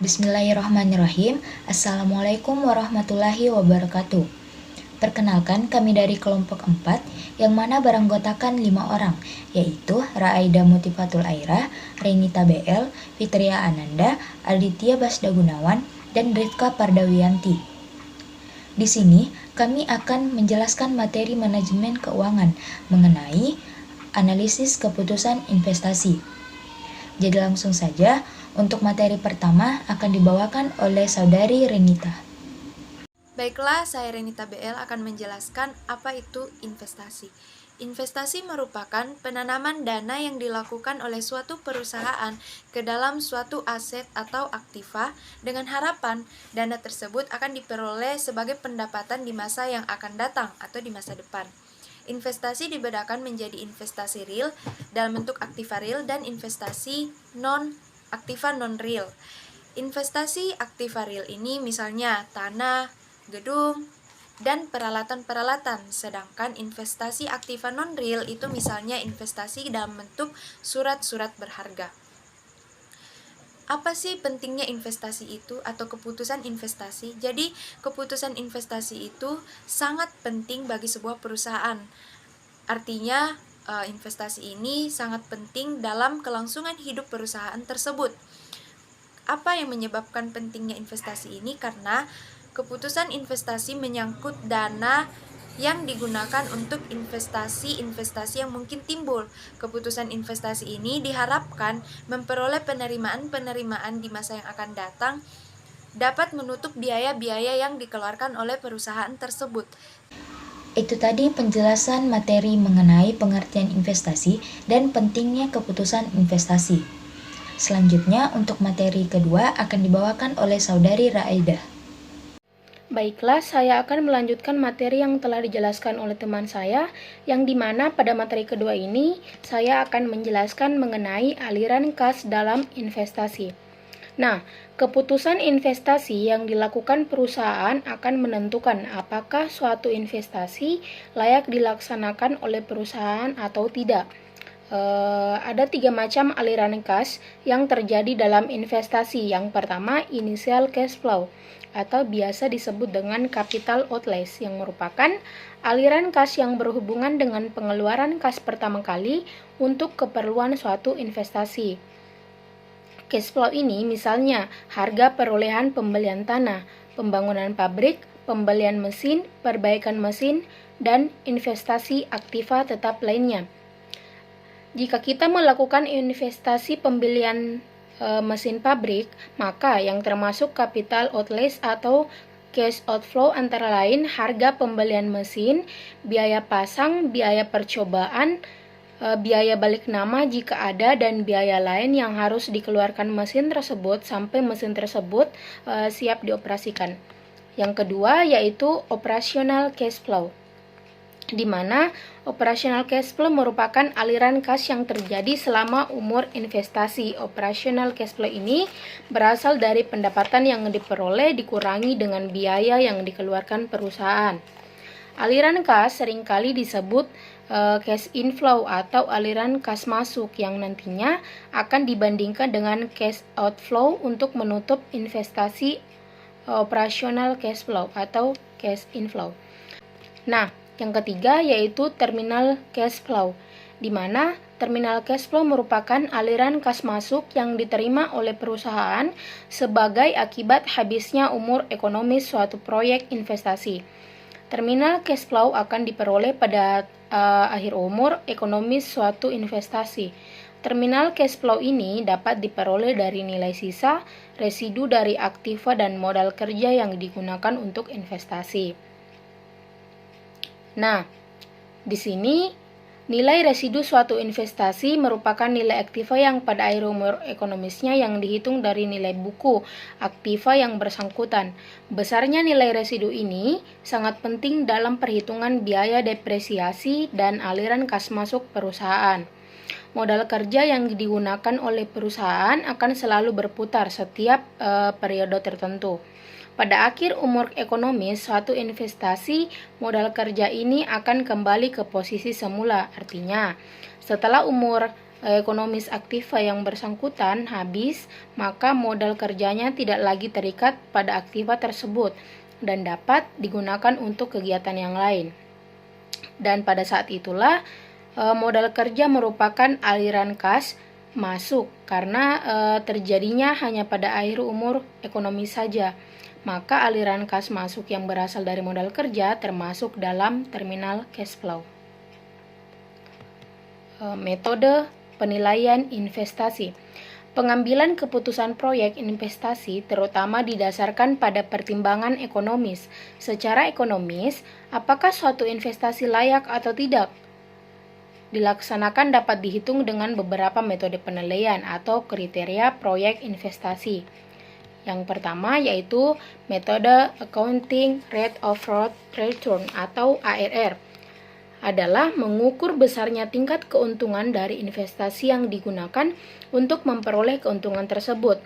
Bismillahirrahmanirrahim. Assalamualaikum warahmatullahi wabarakatuh. Perkenalkan, kami dari kelompok 4 yang mana beranggotakan 5 orang, yaitu Raaida Mutifatul Aira, Renita BL, Fitria Ananda, Aditya Basda Gunawan, dan Rifka Pardawiyanti. Di sini, kami akan menjelaskan materi manajemen keuangan mengenai analisis keputusan investasi. Jadi langsung saja, untuk materi pertama akan dibawakan oleh Saudari Renita. Baiklah, saya Renita BL akan menjelaskan apa itu investasi. Investasi merupakan penanaman dana yang dilakukan oleh suatu perusahaan ke dalam suatu aset atau aktiva dengan harapan dana tersebut akan diperoleh sebagai pendapatan di masa yang akan datang atau di masa depan. Investasi dibedakan menjadi investasi real dalam bentuk aktiva real dan investasi aktiva non-real. Investasi aktiva real ini misalnya tanah, gedung, dan peralatan-peralatan. Sedangkan investasi aktiva non-real itu misalnya investasi dalam bentuk surat-surat berharga. Apa sih pentingnya investasi itu atau keputusan investasi? Jadi, keputusan investasi itu sangat penting bagi sebuah perusahaan. Artinya, investasi ini sangat penting dalam kelangsungan hidup perusahaan tersebut. Apa yang menyebabkan pentingnya investasi ini? Karena keputusan investasi menyangkut dana yang digunakan untuk investasi-investasi yang mungkin timbul. Keputusan investasi ini diharapkan memperoleh penerimaan-penerimaan di masa yang akan datang, dapat menutup biaya-biaya yang dikeluarkan oleh perusahaan tersebut. Itu tadi penjelasan materi mengenai pengertian investasi dan pentingnya keputusan investasi. Selanjutnya, untuk materi kedua akan dibawakan oleh Saudari Raaida. Baiklah, saya akan melanjutkan materi yang telah dijelaskan oleh teman saya, yang dimana pada materi kedua ini, saya akan menjelaskan mengenai aliran kas dalam investasi. Nah, keputusan investasi yang dilakukan perusahaan akan menentukan apakah suatu investasi layak dilaksanakan oleh perusahaan atau tidak. Ada 3 macam aliran kas yang terjadi dalam investasi. Yang pertama, initial cash flow atau biasa disebut dengan capital outlays, yang merupakan aliran kas yang berhubungan dengan pengeluaran kas pertama kali untuk keperluan suatu investasi. Cash flow ini misalnya harga perolehan pembelian tanah, pembangunan pabrik, pembelian mesin, perbaikan mesin, dan investasi aktiva tetap lainnya. Jika kita melakukan investasi pembelian mesin pabrik, maka yang termasuk capital outlays atau cash outflow antara lain harga pembelian mesin, biaya pasang, biaya percobaan, biaya balik nama jika ada, dan biaya lain yang harus dikeluarkan mesin tersebut sampai mesin tersebut siap dioperasikan. Yang kedua yaitu operational cash flow, di mana operational cash flow merupakan aliran kas yang terjadi selama umur investasi. Operational cash flow ini berasal dari pendapatan yang diperoleh dikurangi dengan biaya yang dikeluarkan perusahaan. Aliran kas seringkali disebut cash inflow atau aliran kas masuk, yang nantinya akan dibandingkan dengan cash outflow untuk menutup investasi operational cash flow atau cash inflow. Nah, yang ketiga yaitu terminal cash flow, di mana terminal cash flow merupakan aliran kas masuk yang diterima oleh perusahaan sebagai akibat habisnya umur ekonomis suatu proyek investasi. Terminal cash flow akan diperoleh pada akhir umur ekonomis suatu investasi. Terminal cash flow ini dapat diperoleh dari nilai sisa, residu dari aktiva dan modal kerja yang digunakan untuk investasi. Nah, di sini nilai residu suatu investasi merupakan nilai aktiva yang pada akhir umur ekonomisnya yang dihitung dari nilai buku aktiva yang bersangkutan. Besarnya nilai residu ini sangat penting dalam perhitungan biaya depresiasi dan aliran kas masuk perusahaan. Modal kerja yang digunakan oleh perusahaan akan selalu berputar setiap periode tertentu. Pada akhir umur ekonomis suatu investasi, modal kerja ini akan kembali ke posisi semula. Artinya, setelah umur ekonomis aktiva yang bersangkutan habis, maka modal kerjanya tidak lagi terikat pada aktiva tersebut dan dapat digunakan untuk kegiatan yang lain. Dan pada saat itulah modal kerja merupakan aliran kas masuk karena terjadinya hanya pada akhir umur ekonomi saja. Maka aliran kas masuk yang berasal dari modal kerja termasuk dalam terminal cash flow. Metode penilaian investasi. Pengambilan keputusan proyek investasi terutama didasarkan pada pertimbangan ekonomis. Secara ekonomis, apakah suatu investasi layak atau tidak? Dilaksanakan dapat dihitung dengan beberapa metode penilaian atau kriteria proyek investasi. Yang pertama yaitu metode Accounting Rate of Return atau ARR. Adalah mengukur besarnya tingkat keuntungan dari investasi yang digunakan untuk memperoleh keuntungan tersebut.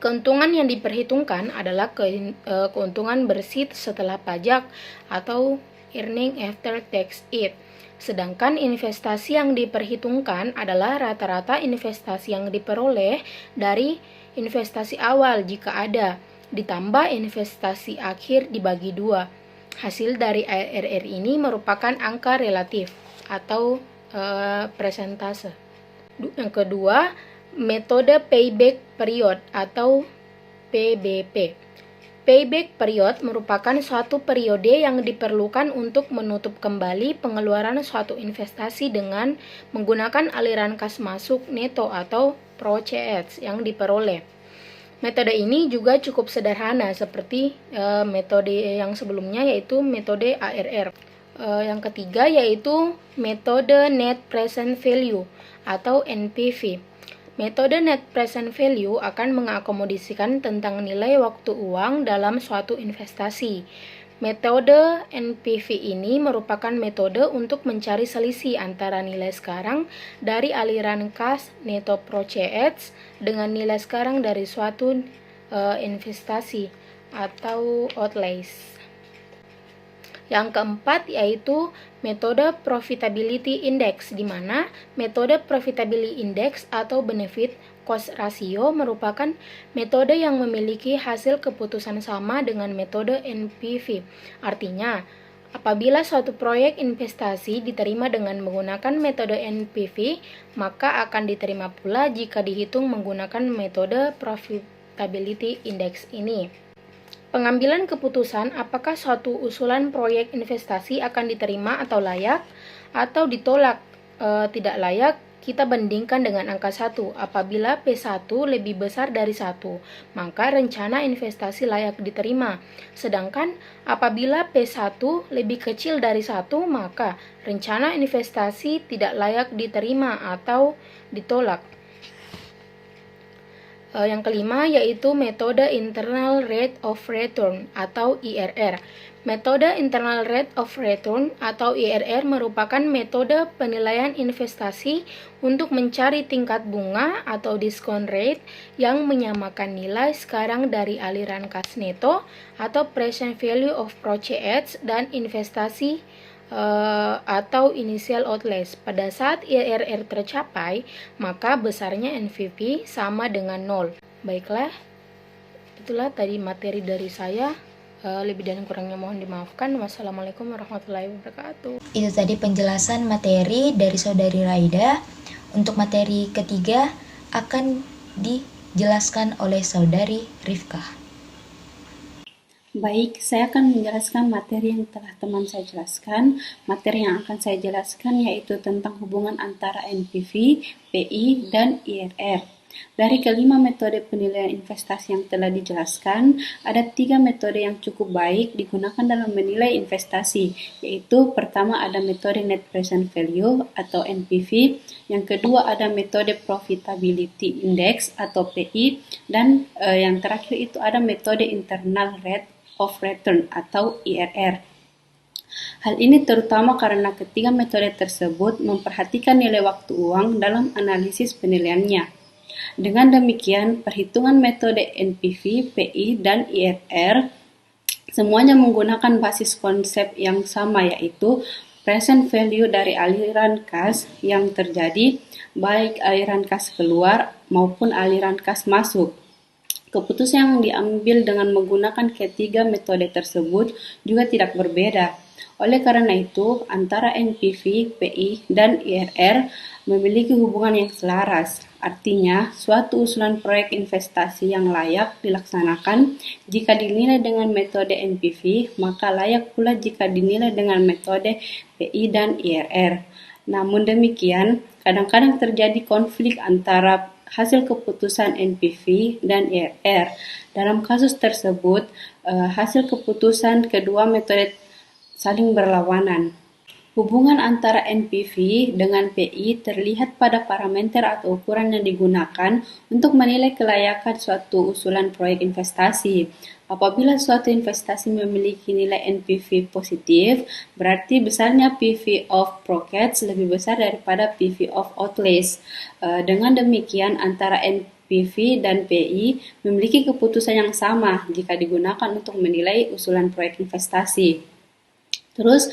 Keuntungan yang diperhitungkan adalah keuntungan bersih setelah pajak atau earning after tax it. Sedangkan investasi yang diperhitungkan adalah rata-rata investasi yang diperoleh dari investasi awal jika ada, ditambah investasi akhir dibagi 2. Hasil dari ARR ini merupakan angka relatif atau persentase. Yang kedua, metode payback period atau PBP. Payback period merupakan suatu periode yang diperlukan untuk menutup kembali pengeluaran suatu investasi dengan menggunakan aliran kas masuk neto atau proceeds yang diperoleh. Metode ini juga cukup sederhana seperti metode yang sebelumnya yaitu metode ARR. Yang ketiga yaitu metode Net Present Value atau NPV. Metode Net Present Value akan mengakomodasikan tentang nilai waktu uang dalam suatu investasi. Metode NPV ini merupakan metode untuk mencari selisih antara nilai sekarang dari aliran kas neto proceeds dengan nilai sekarang dari suatu investasi atau outlays. Yang keempat yaitu metode Profitability Index, di mana metode Profitability Index atau Benefit Cost Ratio merupakan metode yang memiliki hasil keputusan sama dengan metode NPV. Artinya, apabila suatu proyek investasi diterima dengan menggunakan metode NPV, maka akan diterima pula jika dihitung menggunakan metode Profitability Index ini. Pengambilan keputusan apakah suatu usulan proyek investasi akan diterima atau layak atau ditolak tidak layak, kita bandingkan dengan angka 1. Apabila P1 lebih besar dari 1, maka rencana investasi layak diterima. Sedangkan apabila P1 lebih kecil dari 1, maka rencana investasi tidak layak diterima atau ditolak. Yang kelima yaitu metode Internal Rate of Return atau IRR. Metode Internal Rate of Return atau IRR merupakan metode penilaian investasi untuk mencari tingkat bunga atau discount rate yang menyamakan nilai sekarang dari aliran kas neto atau present value of proceeds dan investasi atau initial outlays. Pada saat IRR tercapai, maka besarnya NPV sama dengan 0. Baiklah, itulah tadi materi dari saya. Lebih dan kurangnya mohon dimaafkan. Wassalamualaikum warahmatullahi wabarakatuh. Itu tadi penjelasan materi dari Saudari Raida. Untuk materi ketiga akan dijelaskan oleh Saudari Rifkah. Baik, saya akan menjelaskan materi yang telah teman saya jelaskan. Materi yang akan saya jelaskan yaitu tentang hubungan antara NPV, PI, dan IRR. Dari kelima metode penilaian investasi yang telah dijelaskan, ada 3 metode yang cukup baik digunakan dalam menilai investasi, yaitu pertama ada metode Net Present Value atau NPV, yang kedua ada metode Profitability Index atau PI, dan yang terakhir itu ada metode Internal Rate of Return atau IRR. Hal ini terutama karena ketiga metode tersebut memperhatikan nilai waktu uang dalam analisis penilaiannya. Dengan demikian, perhitungan metode NPV, PI, dan IRR semuanya menggunakan basis konsep yang sama, yaitu present value dari aliran kas yang terjadi baik aliran kas keluar maupun aliran kas masuk. Keputusan yang diambil dengan menggunakan ketiga metode tersebut juga tidak berbeda. Oleh karena itu, antara NPV, PI, dan IRR memiliki hubungan yang selaras. Artinya, suatu usulan proyek investasi yang layak dilaksanakan jika dinilai dengan metode NPV, maka layak pula jika dinilai dengan metode PI dan IRR. Namun demikian, kadang-kadang terjadi konflik antara hasil keputusan NPV dan IRR. Dalam kasus tersebut, hasil keputusan kedua metode saling berlawanan. Hubungan antara NPV dengan PI terlihat pada parameter atau ukuran yang digunakan untuk menilai kelayakan suatu usulan proyek investasi. Apabila suatu investasi memiliki nilai NPV positif, berarti besarnya PV of Projects lebih besar daripada PV of Outlays. Dengan demikian, antara NPV dan PI memiliki keputusan yang sama jika digunakan untuk menilai usulan proyek investasi. Terus,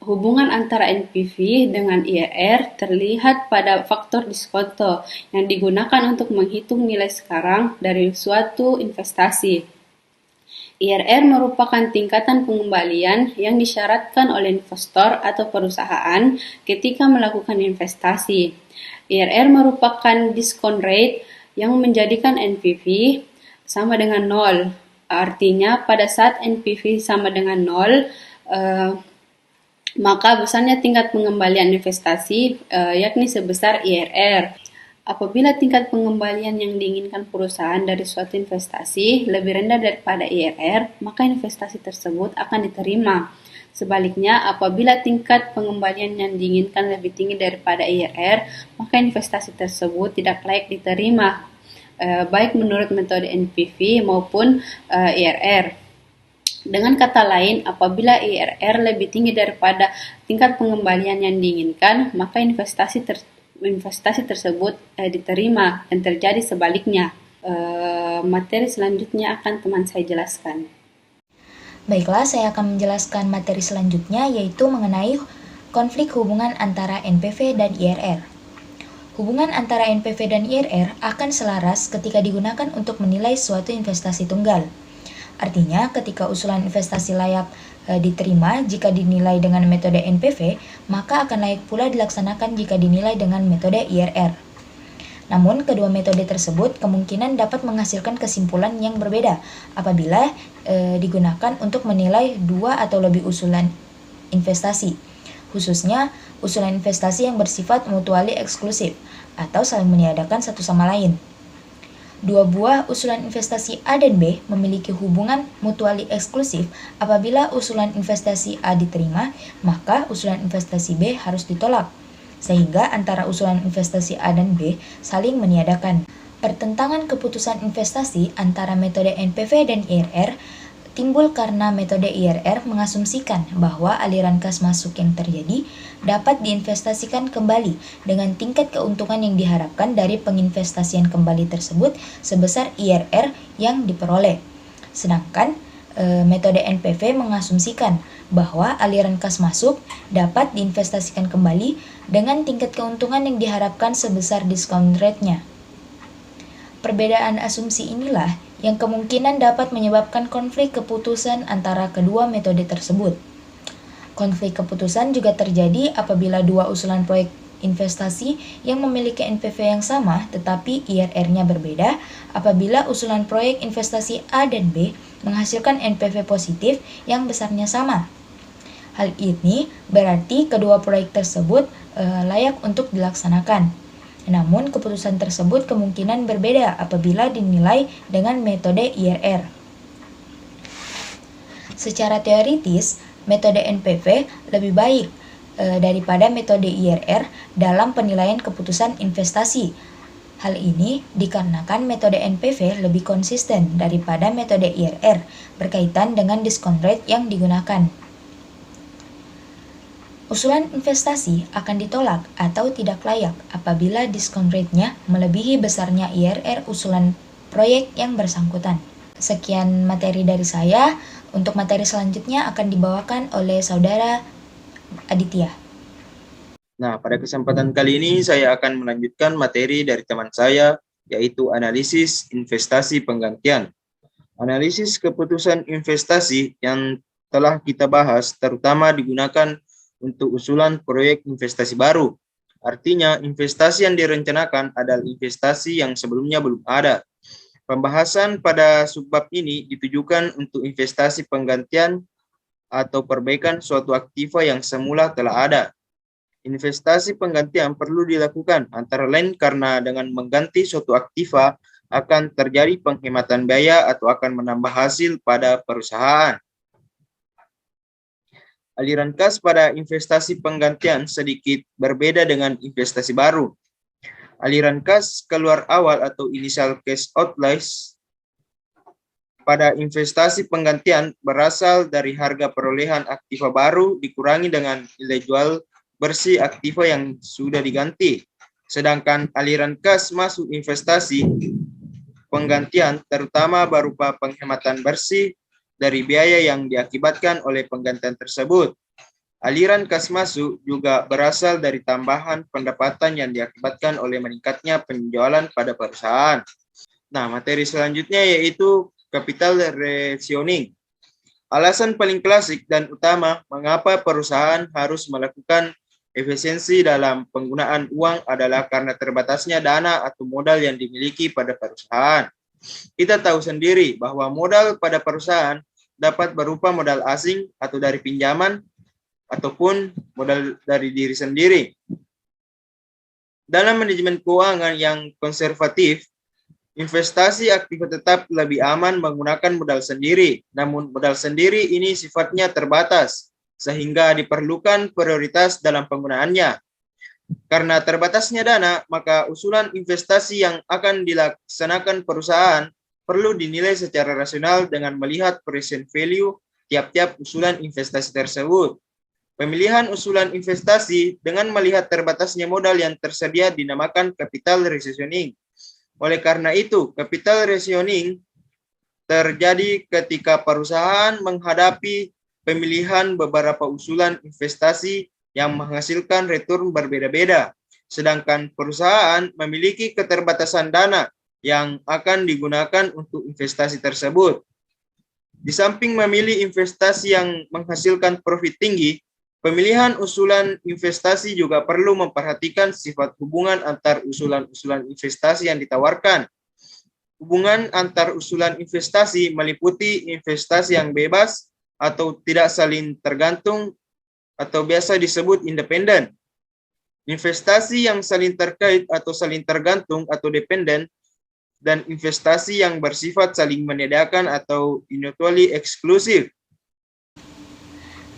hubungan antara NPV dengan IRR terlihat pada faktor diskonto yang digunakan untuk menghitung nilai sekarang dari suatu investasi. IRR merupakan tingkatan pengembalian yang disyaratkan oleh investor atau perusahaan ketika melakukan investasi. IRR merupakan discount rate yang menjadikan NPV sama dengan 0. Artinya, pada saat NPV sama dengan 0, maka besarnya tingkat pengembalian investasi yakni sebesar IRR. Apabila tingkat pengembalian yang diinginkan perusahaan dari suatu investasi lebih rendah daripada IRR, maka investasi tersebut akan diterima. Sebaliknya, apabila tingkat pengembalian yang diinginkan lebih tinggi daripada IRR, maka investasi tersebut tidak layak diterima, baik menurut metode NPV maupun IRR. Dengan kata lain, apabila IRR lebih tinggi daripada tingkat pengembalian yang diinginkan, maka investasi tersebut diterima, dan terjadi sebaliknya. Materi selanjutnya akan teman saya jelaskan. Baiklah, saya akan menjelaskan materi selanjutnya, yaitu mengenai konflik hubungan antara NPV dan IRR. Hubungan antara NPV dan IRR akan selaras ketika digunakan untuk menilai suatu investasi tunggal. Artinya, ketika usulan investasi layak diterima jika dinilai dengan metode NPV, maka akan layak pula dilaksanakan jika dinilai dengan metode IRR. Namun, kedua metode tersebut kemungkinan dapat menghasilkan kesimpulan yang berbeda apabila digunakan untuk menilai dua atau lebih usulan investasi, khususnya usulan investasi yang bersifat mutually eksklusif atau saling meniadakan satu sama lain. Dua buah usulan investasi A dan B memiliki hubungan mutually eksklusif. Apabila usulan investasi A diterima, maka usulan investasi B harus ditolak, sehingga antara usulan investasi A dan B saling meniadakan. Pertentangan keputusan investasi antara metode NPV dan IRR timbul karena metode IRR mengasumsikan bahwa aliran kas masuk yang terjadi dapat diinvestasikan kembali dengan tingkat keuntungan yang diharapkan dari penginvestasian kembali tersebut sebesar IRR yang diperoleh. Sedangkan metode NPV mengasumsikan bahwa aliran kas masuk dapat diinvestasikan kembali dengan tingkat keuntungan yang diharapkan sebesar discount rate-nya. Perbedaan asumsi inilah yang kemungkinan dapat menyebabkan konflik keputusan antara kedua metode tersebut. Konflik keputusan juga terjadi apabila dua usulan proyek investasi yang memiliki NPV yang sama tetapi IRR-nya berbeda, apabila usulan proyek investasi A dan B menghasilkan NPV positif yang besarnya sama. Hal ini berarti kedua proyek tersebut layak untuk dilaksanakan. Namun, keputusan tersebut kemungkinan berbeda apabila dinilai dengan metode IRR. Secara teoritis, metode NPV lebih baik daripada metode IRR dalam penilaian keputusan investasi. Hal ini dikarenakan metode NPV lebih konsisten daripada metode IRR berkaitan dengan discount rate yang digunakan. Usulan investasi akan ditolak atau tidak layak apabila diskon rate-nya melebihi besarnya IRR usulan proyek yang bersangkutan. Sekian materi dari saya. Untuk materi selanjutnya akan dibawakan oleh saudara Aditya. Nah, pada kesempatan kali ini saya akan melanjutkan materi dari teman saya, yaitu analisis investasi penggantian. Analisis keputusan investasi yang telah kita bahas terutama digunakan untuk usulan proyek investasi baru. Artinya, investasi yang direncanakan adalah investasi yang sebelumnya belum ada. Pembahasan pada subbab ini ditujukan untuk investasi penggantian atau perbaikan suatu aktiva yang semula telah ada. Investasi penggantian perlu dilakukan antara lain karena dengan mengganti suatu aktiva akan terjadi penghematan biaya atau akan menambah hasil pada perusahaan. Aliran kas pada investasi penggantian sedikit berbeda dengan investasi baru. Aliran kas keluar awal atau initial cash outlays pada investasi penggantian berasal dari harga perolehan aktiva baru dikurangi dengan nilai jual bersih aktiva yang sudah diganti. Sedangkan aliran kas masuk investasi penggantian terutama berupa penghematan bersih dari biaya yang diakibatkan oleh penggantian tersebut. Aliran kas masuk juga berasal dari tambahan pendapatan yang diakibatkan oleh meningkatnya penjualan pada perusahaan. Nah, materi selanjutnya yaitu capital rationing. Alasan paling klasik dan utama mengapa perusahaan harus melakukan efisiensi dalam penggunaan uang adalah karena terbatasnya dana atau modal yang dimiliki pada perusahaan. Kita tahu sendiri bahwa modal pada perusahaan dapat berupa modal asing atau dari pinjaman ataupun modal dari diri sendiri. Dalam manajemen keuangan yang konservatif, investasi aktiva tetap lebih aman menggunakan modal sendiri. Namun modal sendiri ini sifatnya terbatas, sehingga diperlukan prioritas dalam penggunaannya. Karena terbatasnya dana, maka usulan investasi yang akan dilaksanakan perusahaan perlu dinilai secara rasional dengan melihat present value tiap-tiap usulan investasi tersebut. Pemilihan usulan investasi dengan melihat terbatasnya modal yang tersedia dinamakan capital rationing. Oleh karena itu, capital rationing terjadi ketika perusahaan menghadapi pemilihan beberapa usulan investasi yang menghasilkan return berbeda-beda, sedangkan perusahaan memiliki keterbatasan dana yang akan digunakan untuk investasi tersebut. Di samping memilih investasi yang menghasilkan profit tinggi, pemilihan usulan investasi juga perlu memperhatikan sifat hubungan antar usulan-usulan investasi yang ditawarkan. Hubungan antar usulan investasi meliputi investasi yang bebas atau tidak saling tergantung atau biasa disebut independen. Investasi yang saling terkait atau saling tergantung atau dependen, dan investasi yang bersifat saling menyediakan atau mutually exclusive.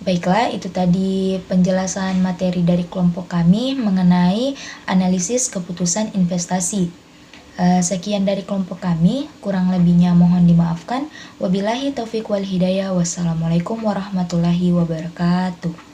Baiklah, itu tadi penjelasan materi dari kelompok kami mengenai analisis keputusan investasi. Sekian dari kelompok kami, kurang lebihnya mohon dimaafkan. Wabillahi taufiq wal hidayah. Wassalamualaikum warahmatullahi wabarakatuh.